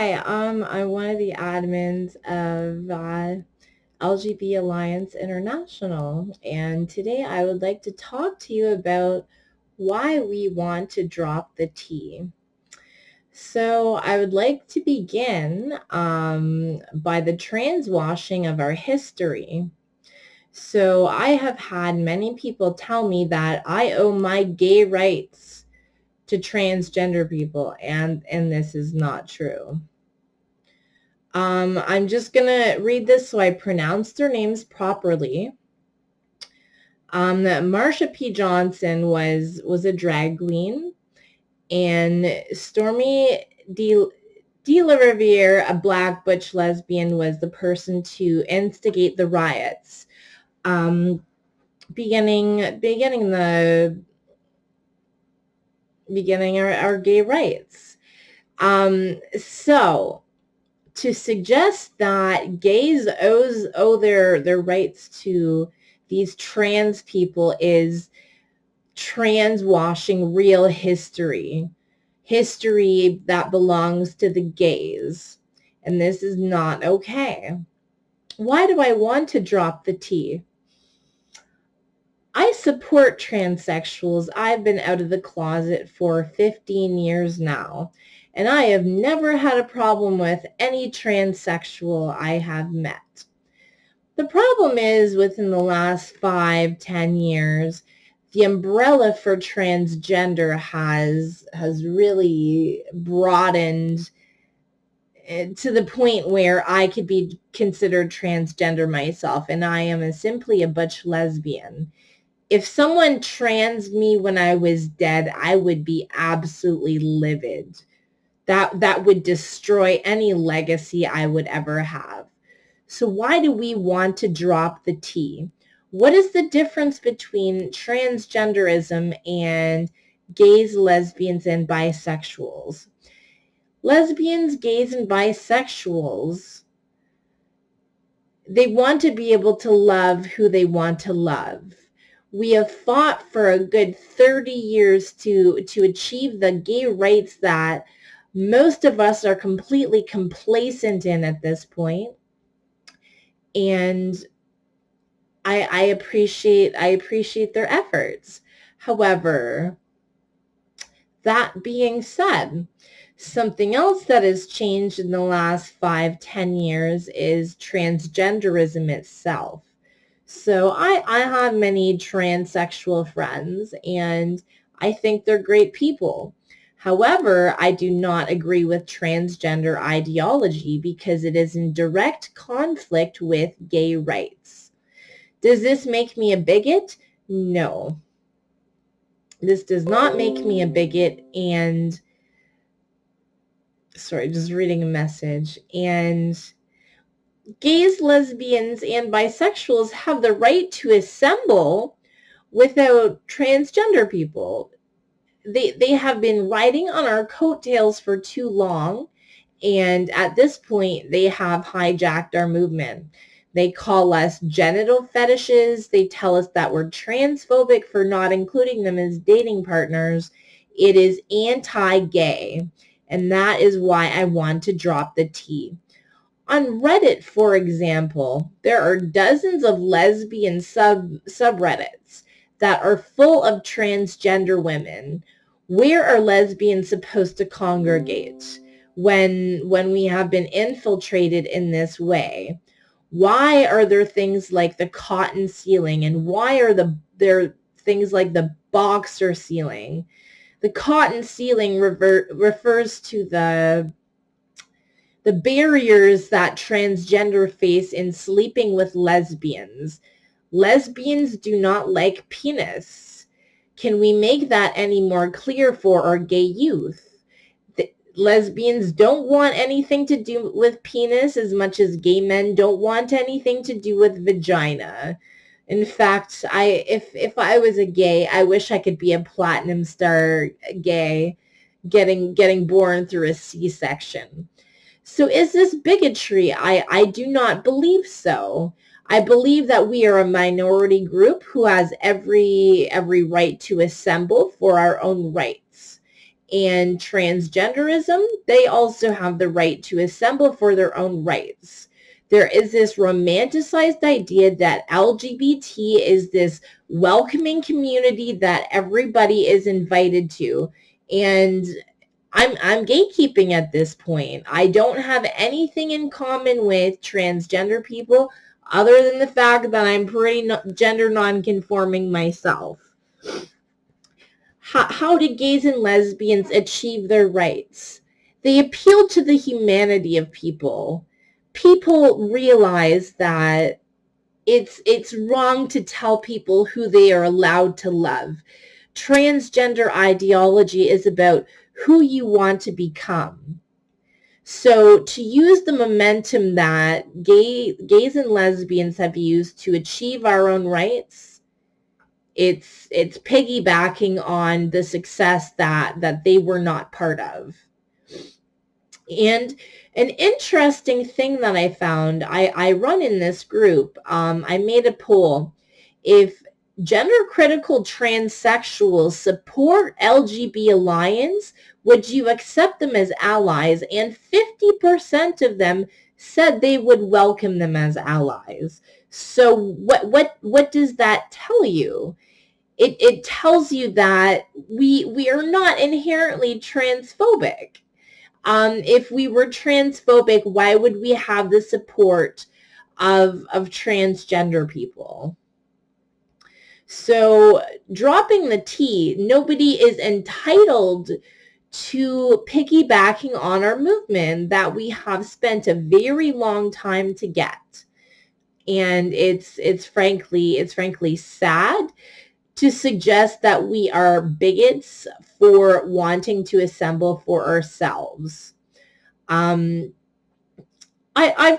Hi, I'm one of the admins of LGB Alliance International, and today I would like to talk to you about why we want to drop the T. So I would like to begin by the transwashing of our history. So I have had many people tell me that I owe my gay rights to transgender people, and this is not true. I'm just going to read this so I pronounce their names properly. Marsha P. Johnson was a drag queen, and Stormy De La Riviere, a Black butch lesbian, was the person to instigate the riots, beginning our gay rights. So to suggest that gays owe their rights to these trans people is transwashing real history that belongs to the gays, and this is not okay. Why do I want to drop the T? I support transsexuals. I've been out of the closet for 15 years now, and I have never had a problem with any transsexual I have met. The problem is, within the last 5-10 years, the umbrella for transgender has really broadened to the point where I could be considered transgender myself, and I am simply a butch lesbian. If someone trans me when I was dead, I would be absolutely livid. That would destroy any legacy I would ever have. So why do we want to drop the T? What is the difference between transgenderism and gays, lesbians, and bisexuals? Lesbians, gays, and bisexuals, they want to be able to love who they want to love. We have fought for a good 30 years to achieve the gay rights that most of us are completely complacent in at this point. And I appreciate their efforts. However, that being said, something else that has changed in the last 5-10 years is transgenderism itself. So I have many transsexual friends, and I think they're great people. However, I do not agree with transgender ideology because it is in direct conflict with gay rights. Does this make me a bigot? No. This does not make me a bigot, and sorry, just reading a message. And gays, lesbians, and bisexuals have the right to assemble without transgender people. They have been riding on our coattails for too long, and at this point, they have hijacked our movement. They call us genital fetishes. They tell us that we're transphobic for not including them as dating partners. It is anti-gay, and that is why I want to drop the T. On Reddit, for example, there are dozens of lesbian subreddits that are full of transgender women. Where are lesbians supposed to congregate when we have been infiltrated in this way? Why are there things like the cotton ceiling, and why are there things like the boxer ceiling? The cotton ceiling refers to the barriers that transgender face in sleeping with lesbians. Lesbians do not like penis. Can we make that any more clear for our gay youth? Lesbians don't want anything to do with penis as much as gay men don't want anything to do with vagina. In fact, if I was a gay, I wish I could be a platinum star gay, getting born through a C-section. So is this bigotry? I do not believe so. I believe that we are a minority group who has every right to assemble for our own rights. and transgenderism, they also have the right to assemble for their own rights. There is this romanticized idea that LGBT is this welcoming community that everybody is invited to. And I'm gatekeeping at this point. I don't have anything in common with transgender people other than the fact that I'm pretty gender non-conforming myself. How did gays and lesbians achieve their rights? They appealed to the humanity of people. People realize that it's wrong to tell people who they are allowed to love. Transgender ideology is about who you want to become. So to use the momentum that gays and lesbians have used to achieve our own rights, it's piggybacking on the success that they were not part of. And an interesting thing that I found, I run in this group, I made a poll. If gender critical transsexuals support LGB Alliance, would you accept them as allies? And 50% of them said they would welcome them as allies. So what does that tell you? It tells you that we are not inherently transphobic. If we were transphobic, why would we have the support of transgender people? So dropping the T, nobody is entitled to piggybacking on our movement that we have spent a very long time to get. And it's frankly sad to suggest that we are bigots for wanting to assemble for ourselves. I've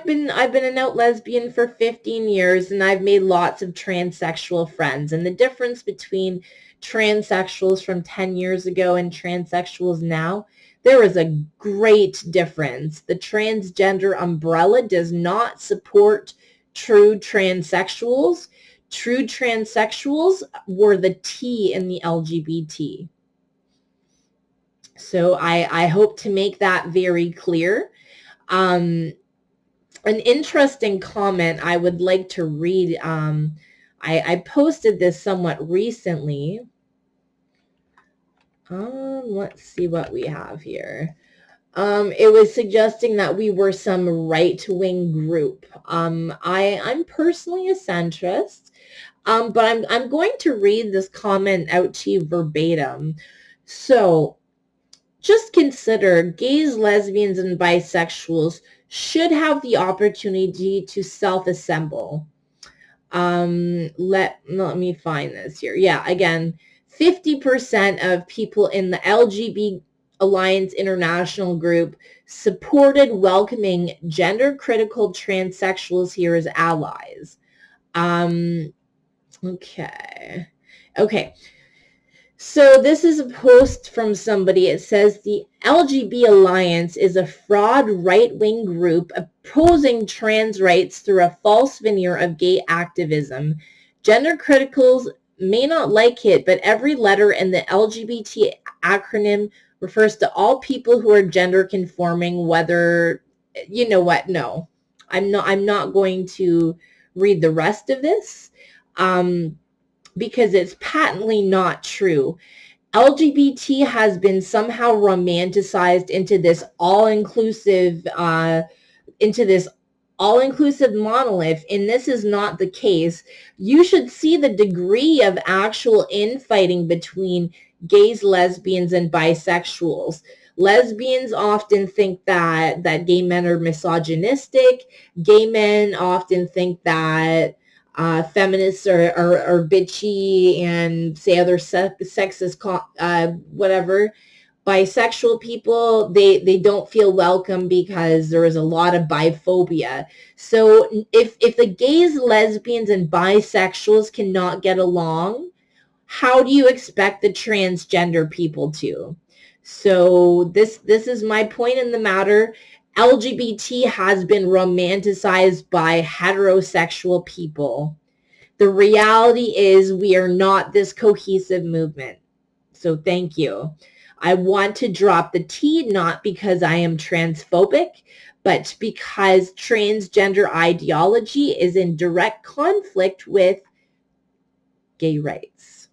been an out lesbian for 15 years, and I've made lots of transsexual friends. And the difference between transsexuals from 10 years ago and transsexuals now, there is a great difference. The transgender umbrella does not support true transsexuals. True transsexuals were the T in the LGBT. So I hope to make that very clear. An interesting comment I would like to read. I posted this somewhat recently. Let's see what we have here. It was suggesting that we were some right-wing group. I'm personally a centrist, but I'm going to read this comment out to you verbatim. So just consider gays, lesbians, and bisexuals should have the opportunity to self-assemble. Let me find this here. Yeah, again, 50% of people in the LGB Alliance International group supported welcoming gender-critical transsexuals here as allies. Okay. So this is a post from somebody. It says the LGB Alliance is a fraud right-wing group opposing trans rights through a false veneer of gay activism. Gender criticals may not like it, but every letter in the LGBT acronym refers to all people who are gender conforming, whether, you know what, no. I'm not going to read the rest of this. Because it's patently not true. LGBT has been somehow romanticized into this all-inclusive monolith, and this is not the case. You should see the degree of actual infighting between gays, lesbians, and bisexuals. Lesbians often think that gay men are misogynistic. Gay men often think that feminists are bitchy and say other sexist whatever. Bisexual people, they don't feel welcome because there is a lot of biphobia. So if the gays, lesbians, and bisexuals cannot get along, how do you expect the transgender people to? So this is my point in the matter. LGBT has been romanticized by heterosexual people. The reality is we are not this cohesive movement. So thank you. I want to drop the T, not because I am transphobic, but because transgender ideology is in direct conflict with gay rights.